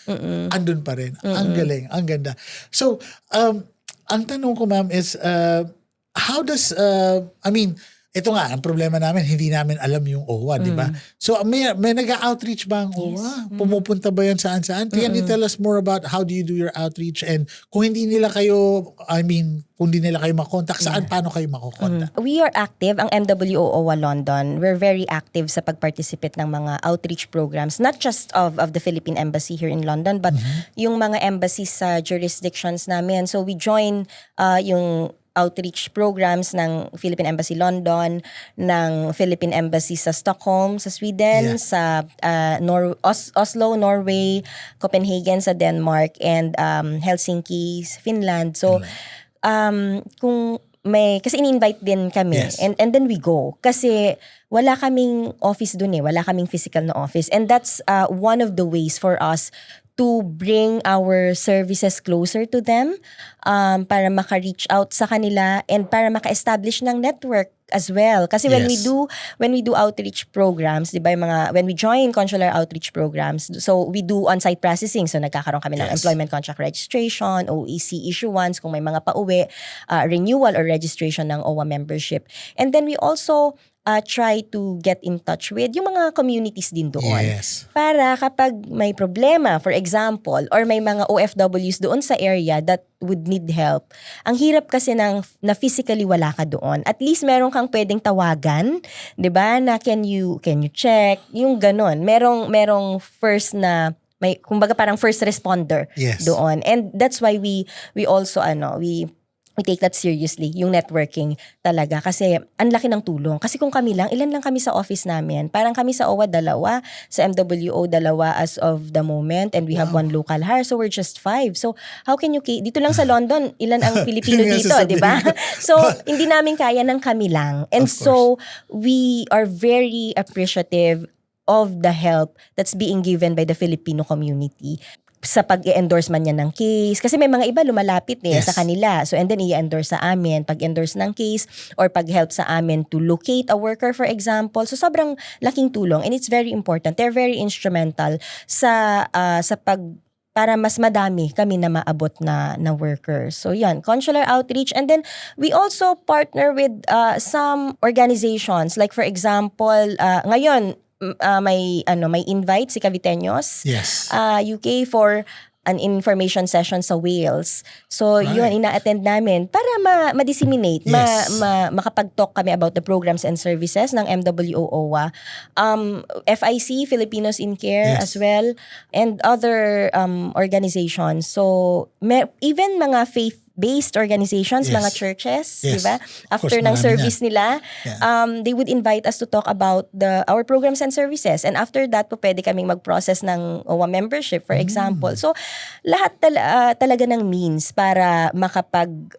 andun pa rin. Ang galing, ang ganda. So, ang tanong ko, ma'am, is, how does, ito nga, ang problema namin, hindi namin alam yung OWA, di ba? So, may nag-outreach ba ang OWA? Pumupunta ba yan saan-saan? Can you tell us more about how do you do your outreach? And kung hindi nila kayo, kung hindi nila kayo makontak, saan, paano kayo makukontak? We are active, ang MWO OWA London, we're very active sa pag-participate ng mga outreach programs, not just of the Philippine Embassy here in London, but yung mga embassies sa jurisdictions namin. So we join yung outreach programs ng Philippine Embassy London, ng Philippine Embassy sa Stockholm, sa Sweden, sa Oslo, Norway, Copenhagen sa Denmark, and Helsinki, Finland. So, kung kasi in-invite din kami, Yes. and then we go. Kasi wala kaming office dun wala kaming physical na office. And that's one of the ways for us to bring our services closer to them, para maka-reach out sa kanila and para maka-establish ng network as well. Kasi when Yes. we do outreach programs, 'di ba, when we join consular outreach programs, so we do on-site processing. So nagkakaroon kami ng Yes. employment contract registration, OEC issuance kung may mga pauwi, renewal or registration ng OWA membership. And then we also try to get in touch with yung mga communities din doon. Yes. Para kapag may problema, for example, or may mga OFWs doon sa area that would need help, ang hirap kasi na physically wala ka doon. At least meron kang pwedeng tawagan, 'di ba? Na can you check, yung ganon. Merong first na may kumbaga parang first responder Yes. doon. And that's why we also we take that seriously, yung networking talaga. Kasi ang laki ng tulong. Kasi kung kami lang, ilan lang kami sa office namin. Parang kami sa OWA, 2. Sa MWO, 2 as of the moment. And we have 1 local hire. So we're just 5. So how can you, dito lang sa London, ilan ang Pilipino Yun nga dito, sasabihin di ba? ko. So hindi namin kaya ng kami lang. And Of course. so we are very appreciative of the help that's being given by the Filipino community sa pag-i-endorse man niya ng case. Kasi may mga iba lumalapit Yes. sa kanila. So and then i-endorse sa amin, pag-endorse ng case or pag-help sa amin to locate a worker, for example. So sobrang laking tulong and it's very important. They're very instrumental sa para mas madami kami na maabot na workers. So yan, consular outreach. And then we also partner with some organizations. Like for example, ngayon may invite si Caviteños Yes. UK for an information session sa Wales. So yun, Right. ina-attend namin para ma-disseminate, Yes. makapag-talk kami about the programs and services ng MWO OWA. FIC, Filipinos in Care Yes. as well, and other organizations. So even mga faith-based organizations, Yes. mga churches, Yes. di ba? Of After course, ng marami service nila, they would invite us to talk about our programs and services. And after that, po pwede kaming mag-process ng OWA membership, for example. So, lahat talaga ng means para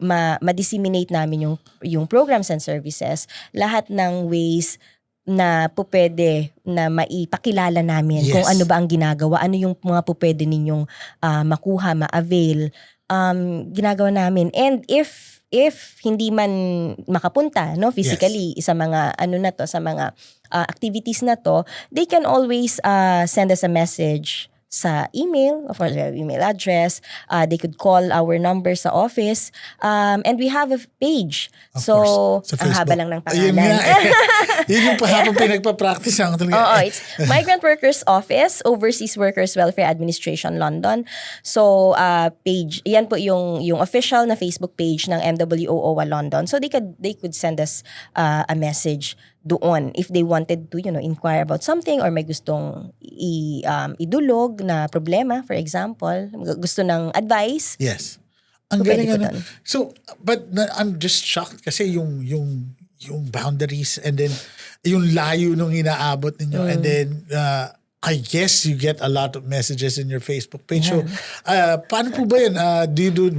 ma-disseminate namin yung programs and services. Lahat ng ways na po pwede na maipakilala namin Yes. kung ano ba ang ginagawa, ano yung mga po pwede ninyong makuha, ma-avail, ginagawa namin. And if hindi man makapunta physically sa mga sa mga activities na to, they can always send us a message sa email, of course, email address. They could call our number sa office. And we have a page. Of So, course. Sa ang haba Facebook. lang ng Ayun pangalan. nga eh. Yun yung habang pinagpa-practice ang talaga. Oo, it's Migrant Workers Office, Overseas Workers Welfare Administration, London. So, page, yan po yung official na Facebook page ng MWO OWA London. So, they could send us a message doon if they wanted to, inquire about something or may gustong idulog na problema, for example, gusto ng advice. Yes. Ang Pwede galing po ano. dun. So, but I'm just shocked kasi yung boundaries and then yung layo nung inaabot ninyo and then I guess you get a lot of messages in your Facebook page. So, paano po ba yun?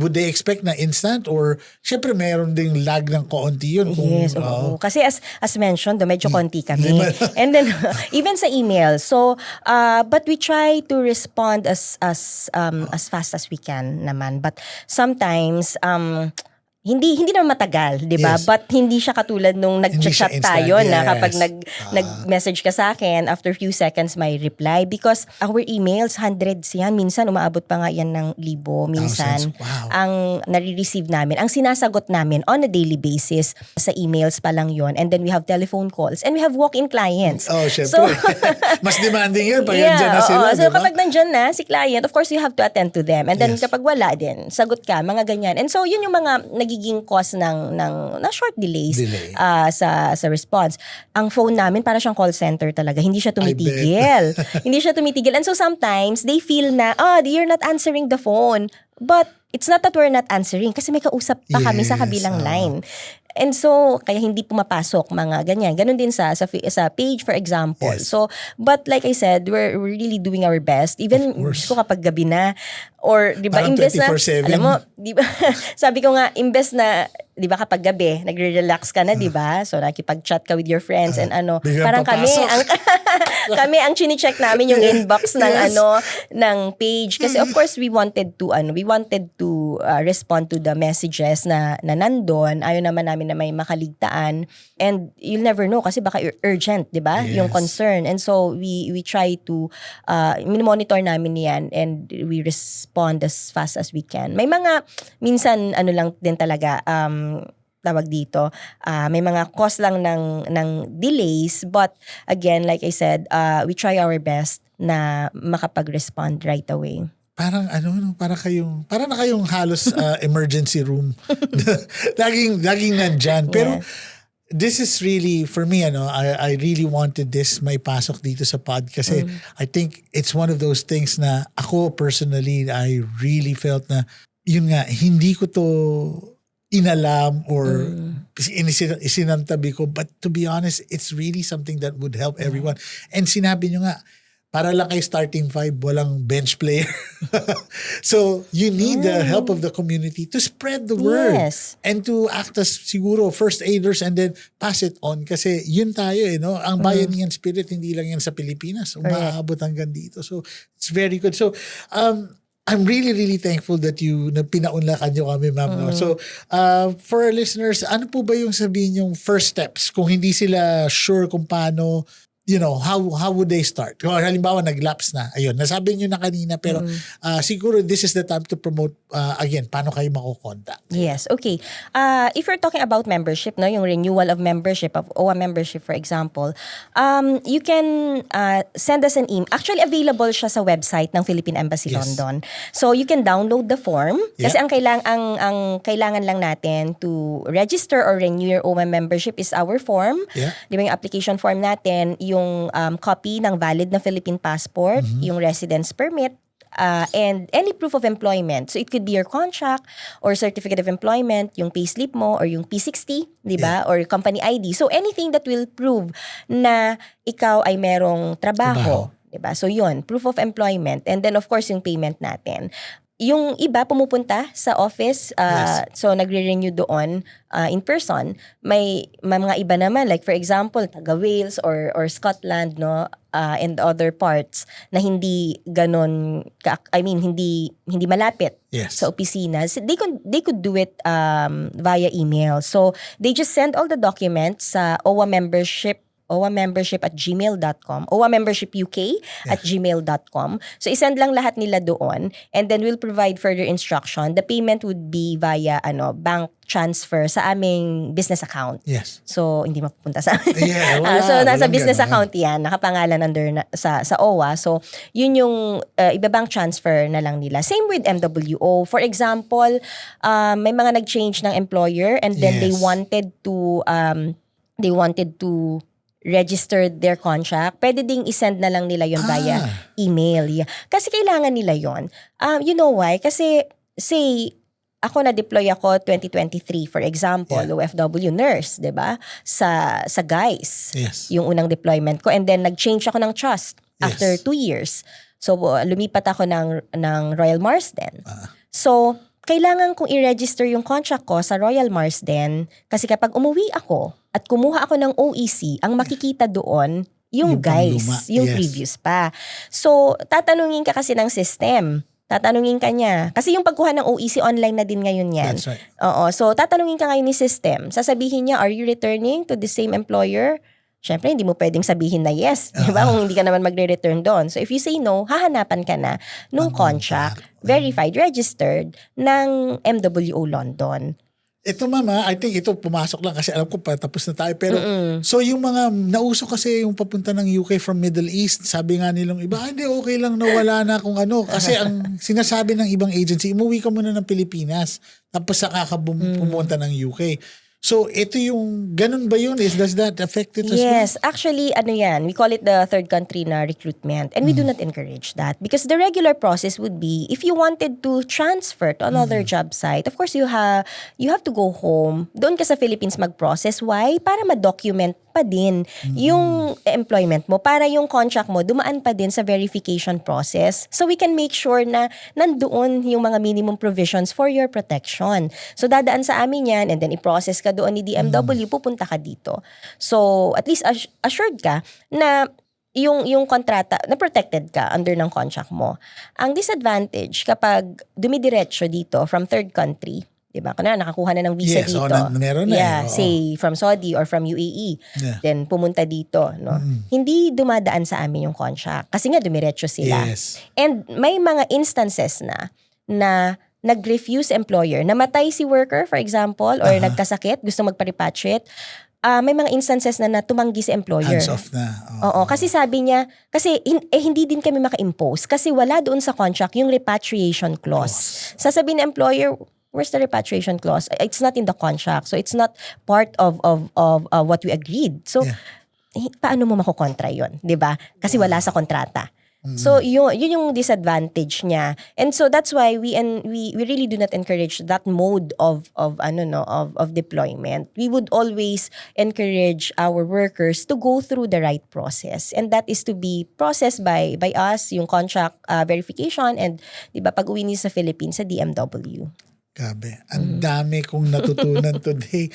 Would they expect na instant or syempre mayroon ding lag ng kaunti yun? Yes, oo. Kasi as mentioned, medyo konti kami. And then even sa email. So, but we try to respond as fast as we can naman. But sometimes hindi naman matagal, 'di ba? Yes. But hindi siya katulad nung Hindi siya nag-chat instant, tayo na yes. kapag nag-message ka sa akin, after few seconds may reply because our emails hundreds yan, minsan umaabot pa nga yan ng 1,000 minsan. Thousands, wow. Ang nare-receive namin, ang sinasagot namin on a daily basis sa emails pa lang yon, and then we have telephone calls and we have walk-in clients. Oh, syempre. So, Mas demanding yun pag yeah, nandyan na sila, So diba? kapag nandyan na si client, of course you have to attend to them. And then Yes. kapag wala din, sagot ka, mga ganyan. And so yun yung mga nagiging cause ng short delays Delay. sa response. Ang phone namin para siyang call center talaga. Hindi siya tumitigil. Hindi siya tumitigil. And so sometimes they feel na, you're not answering the phone. But it's not that we're not answering kasi may kausap pa kami sa Yes, kabilang line. And so, kaya hindi pumapasok mga ganyan. Ganon din sa page, for example. Yes. So, but like I said, we're really doing our best. Even Of course. ko kapag gabi na, or di ba, Parang imbes na, 24/7. alam mo, di ba, sabi ko nga, imbes na, di ba kapag gabi, nagre-relax ka na, di ba? So, nakipag-chat ka with your friends and biglang parang kami, papasok. kami ang chine-check namin yung inbox ng Yes. ng page. Kasi of course, we wanted to respond to the messages na nandun. Ayaw naman namin na may makaligtaan. And you'll never know kasi baka urgent, di ba? Yes. Yung concern. And so, we try to, monitor namin yan and we respond as fast as we can. May mga, minsan, lang din talaga, tawag dito, may mga cause lang ng delays, but again, like I said, we try our best na makapag-respond right away. Parang parang na kayong halos emergency room. laging nandyan. Pero this is really, for me, I really wanted this may pasok dito sa pod kasi I think it's one of those things na ako personally, I really felt na yun nga, hindi ko to inalam or isinantabi ko. But to be honest, it's really something that would help everyone. And sinabi nyo nga, para lang kay starting five, walang bench player. So, you need the help of the community to spread the word. Yes. And to act as siguro first aiders and then pass it on. Kasi yun tayo no? Ang bayanihan spirit, hindi lang yan sa Pilipinas. Umaabot hanggang dito. So, it's very good. So, I'm really, really thankful that pinaunlakan nyo kami, ma'am. No? So, for our listeners, ano po ba yung sabihin yung first steps? Kung hindi sila sure kung paano, how would they start? Kung halimbawa, nag-lapse na. Ayun, nasabi nyo na kanina, pero siguro this is the time to promote, again, paano kayo makukontact. Yes, okay. If you're talking about membership, no, yung renewal of membership, of OWA membership, for example, you can send us an email. Actually, available siya sa website ng Philippine Embassy Yes. London. So, you can download the form. Kasi Yeah. ang kailangan lang natin to register or renew your OWA membership is our form. Yeah. Di ba yung application form natin, yung copy ng valid na Philippine passport, yung residence permit, and any proof of employment. So it could be your contract or certificate of employment, yung payslip mo or yung P60, di ba? Or company ID. So anything that will prove na ikaw ay merong trabaho. Di ba? So yun, proof of employment. And then of course yung payment natin. Yung iba pumupunta sa office, Yes. so nagre-renew doon in person. May mga iba naman, like for example, taga Wales or Scotland, no, and other parts na hindi ganon, hindi malapit Yes. sa opisina. So they could do it via email. So they just send all the documents sa OWA membership at gmail.com, OWA membership UK at gmail.com. So, isend lang lahat nila doon and then we'll provide further instruction. The payment would be via bank transfer sa aming business account. Yes. So, hindi mapupunta sa amin. Yeah, wala, So, nasa walang business ganon. account yan. Nakapangalan sa OWA. So, yun yung iba-bank transfer na lang nila. Same with MWO. For example, may mga nag-change ng employer and then they Yes. wanted to register their contract, pwede ding isend na lang nila yon via email. Yeah. Kasi kailangan nila yon. You know why? Kasi, say, ako na-deploy ako 2023, for example, OFW nurse, di ba? Sa GUYS. Yes. Yung unang deployment ko. And then, nag-change ako ng trust after Yes. 2 years. So, lumipat ako ng Royal Marsden. So, kailangan kong i-register yung contract ko sa Royal Marsden kasi kapag umuwi ako at kumuha ako ng OEC, ang makikita doon yung Yung pangluma. guys, yung Yes. previous pa. So, tatanungin ka kasi ng system. Tatanungin ka niya. Kasi yung pagkuha ng OEC online na din ngayon yan. That's right. Oo. So, tatanungin ka ngayon ni system. Sasabihin niya, are you returning to the same employer? Siyempre, hindi mo pwedeng sabihin na yes. Di ba? Kung hindi ka naman magre-return doon. So, if you say no, hahanapan ka na nung contract, verified, registered ng MWO London. Ito mama, I think ito pumasok lang kasi alam ko tapos na tayo. Pero so yung mga nauso kasi yung papunta ng UK from Middle East, sabi nga nilang iba, hindi okay lang na wala na kung ano. Kasi ang sinasabi ng ibang agency, umuwi ka muna ng Pilipinas tapos saka ka pumunta ng UK. So, ito yung, ganun ba yun? Does that affect it as well? Yes, actually, ano yan, we call it the third country na recruitment, and we do not encourage that because the regular process would be if you wanted to transfer to another job site, of course you have to go home. Doon ka sa Philippines mag-process. Why? Para ma-document pa din yung employment mo, para yung contract mo dumaan pa din sa verification process. So we can make sure na nandoon yung mga minimum provisions for your protection. So dadaan sa amin yan, and then i-process ka doon ni DMW, pupunta ka dito. So at least assured ka na yung kontrata, na protected ka under ng contract mo. Ang disadvantage kapag dumidiretso dito from third country, diba? Kaya nakakuha na ng visa Yes, dito. meron na Yeah, oo. say from Saudi or from UAE. Yeah. Then pumunta dito, no. Hindi dumadaan sa amin yung contract kasi nga dumiretso sila. Yes. And may mga instances na nag-refuse employer, namatay si worker for example or nagkasakit, gusto magpa-repatriate. May mga instances na tumanggi si employer. Hands off na. Oo, kasi sabi niya, kasi hindi din kami maka-impose kasi wala doon sa contract yung repatriation clause. Sasabihin ng employer, where's the repatriation clause? It's not in the contract. So it's not part of what we agreed. So paano mo makokontra yun, 'di ba? Kasi wala sa kontrata. So yun yung disadvantage niya. And so that's why we really do not encourage that mode of deployment. We would always encourage our workers to go through the right process, and that is to be processed by us, yung contract verification, and 'di ba pag-uwi niyo sa Philippines sa DMW. Grabe. Ang dami kong natutunan today.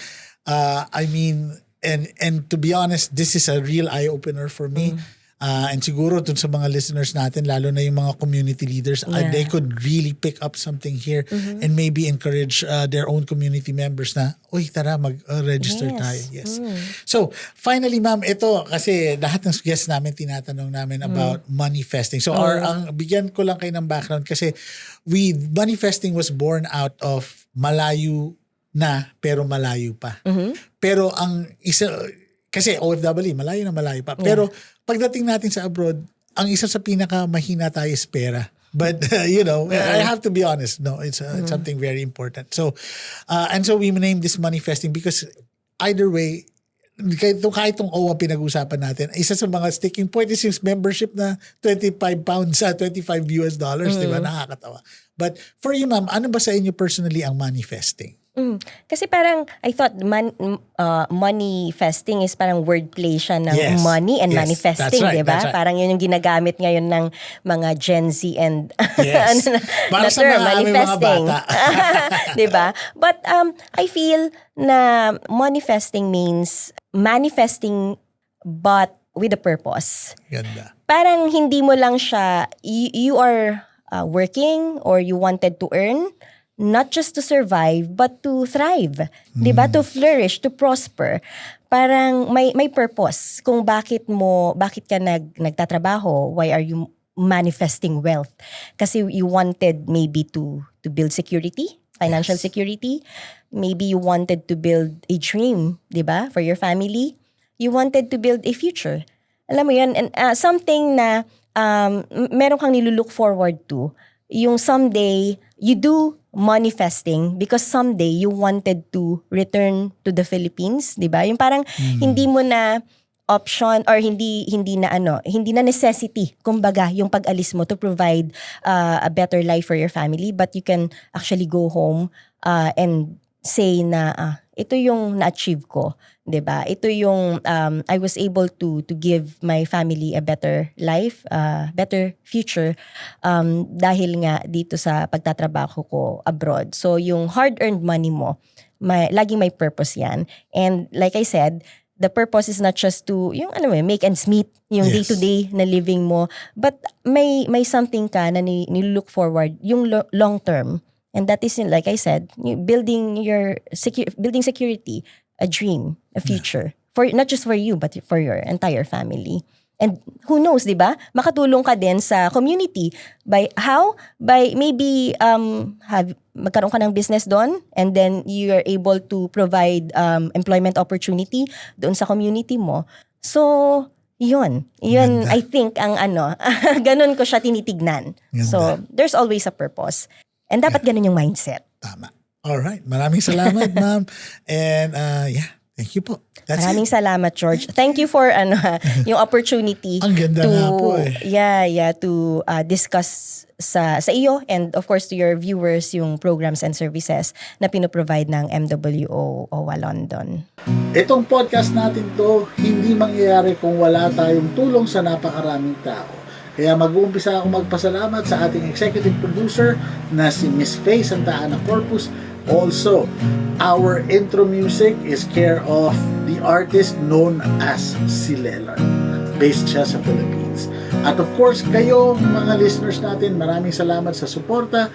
I mean, and to be honest, this is a real eye-opener for me. And siguro dun sa mga listeners natin, lalo na yung mga community leaders, they could really pick up something here and maybe encourage their own community members na, uy, tara, mag-register tayo. Yes. So, finally, ma'am, ito, kasi lahat ng guests namin, tinatanong namin about manifesting. So, bigyan ko lang kayo ng background kasi manifesting was born out of malayo na, pero malayo pa. Pero ang isa, kasi OFW, malayo pa. Pero pagdating natin sa abroad, ang isa sa pinakamahina tayo is pera. But, I have to be honest. No, it's something very important. So, and so we named this manifesting because either way, kahit itong OWA pinag-usapan natin, isa sa mga sticking point is yung membership na 25 pounds, $25 di ba? Nakakatawa. But for you, ma'am, ano ba sa inyo personally ang manifesting? Kasi parang, I thought manifesting is parang wordplay siya ng money and manifesting, right, diba? right. Parang yun yung ginagamit ngayon ng mga Gen Z and Yes. Para sa term, mga aming mga bata. Diba? But I feel na manifesting means manifesting but with a purpose. Ganda. Parang hindi mo lang siya, you are working or you wanted to earn, not just to survive, but to thrive. Diba? To flourish, to prosper. Parang may purpose kung bakit ka nagtatrabaho, why are you manifesting wealth? Kasi you wanted maybe to build security, financial security. Maybe you wanted to build a dream, diba? For your family. You wanted to build a future. Alam mo yun, and something na meron kang nilulook forward to, yung someday you do manifesting because someday you wanted to return to the Philippines, 'di ba? Yung parang hindi mo na option or hindi na necessity kumbaga yung pag-alis mo to provide a better life for your family, but you can actually go home and say na ito yung na-achieve ko, 'di ba? Ito yung I was able to give my family a better life, better future dahil nga dito sa pagtatrabaho ko abroad. So yung hard-earned money mo, laging may purpose 'yan. And like I said, the purpose is not just to yung make ends meet, yung day-to-day na living mo, but may something ka na nilook forward yung long term. And that is, like I said, building security, a dream, a future. For not just for you, but for your entire family. And who knows, di ba? Makatulong ka din sa community. By how? By maybe magkaroon ka ng business doon, and then you are able to provide employment opportunity doon sa community mo. So, yun. I think ang ganun ko siya tinitignan. Ganda. So, there's always a purpose. And dapat ganun yung mindset. Tama. Alright. Maraming salamat, ma'am. And yeah, thank you po. That's Maraming it. salamat, George. Thank you for yung opportunity Ang ganda to nga po eh. to discuss sa iyo and of course to your viewers yung programs and services na pinoprovide ng MWO OWA London. Itong podcast natin to, hindi mangyayari kung wala tayong tulong sa napakaraming tao. Kaya mag-uumpisa ako magpasalamat sa ating executive producer na si Miss Faye Santa Ana Corpus. Also, our intro music is care of the artist known as Silelar. Based siya sa Philippines. At of course, kayo mga listeners natin, maraming salamat sa suporta.